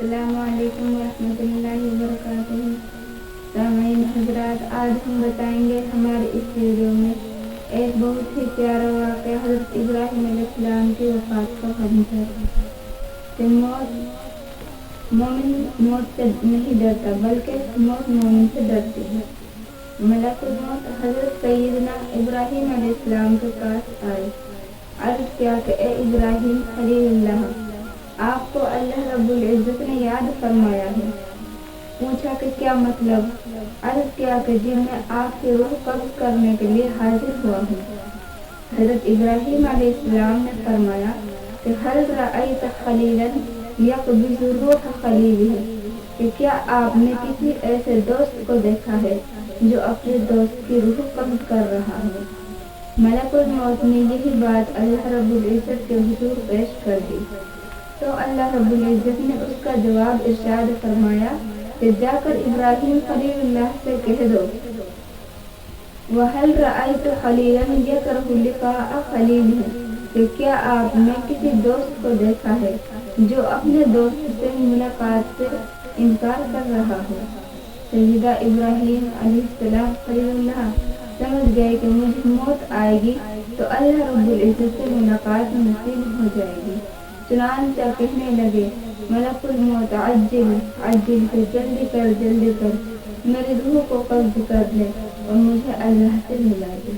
अस्सलाम वालेकुम रहमतुल्लाहि व बरकातुहू। सामईन हज़रात, आज हम बताएंगे हमारे इस वीडियो में एक बहुत ही प्यारा वाक़या हज़रत इब्राहीम अलैहिस्सलाम की वफ़ात का मंज़र कि मोमिन मौत से नहीं डरता बल्कि मौत मोमिन से डरती है। मलकुल मौत हज़रत सैयदना इब्राहीम अलैहिस्सलाम के पास आए। अर्ज़ किया कि ए इब्राहीम खलीलुल्लाह, आपको अल्लाह रब्बुल इज़्ज़त ने याद फरमाया है। पूछा कि क्या मतलब? अर्ज़ किया कि जी मैं आपकी रूह कब्ज़ करने के लिए हाजिर हुआ हूँ। हज़रत इब्राहीम अलैहिस्सलाम ने फरमाया कि हल रअयत खलीलन यक़बिज़ु रूह खलीलिही, कि क्या आपने किसी ऐसे दोस्त को देखा है जो अपने दोस्त की रूह कब्ज़ कर रहा है? मलकुल मौत ने यही बात अल्लाह रब्बुल इज़्ज़त के हुज़ूर पेश कर दी तो अल्लाह रब्बुल इज़्ज़त ने उसका जवाब इरशाद फरमाया कि जाकर इब्राहीम खलीलुल्लाह से कह दो, वहल रअयतु खलीलन यकरहु लिक़ाअ खलीलिही, कि क्या आपने किसी दोस्त को देखा है जो अपने दोस्त से मुलाकात से इनकार कर रहा हो? सैयदा इब्राहीम अलैहिस्सलाम खलीलुल्लाह समझ गए कि मुझे मौत आएगी तो अल्लाह रब्बुल इज़्ज़त से मुलाकात नसीब हो जाएगी। चुनांचे कहने लगे, मलकुल मौत अज्जिल अज्जिल, से जल्दी कर मेरी रूह को कब्ज़ कर ले और मुझे अल्लाह से मिला दे।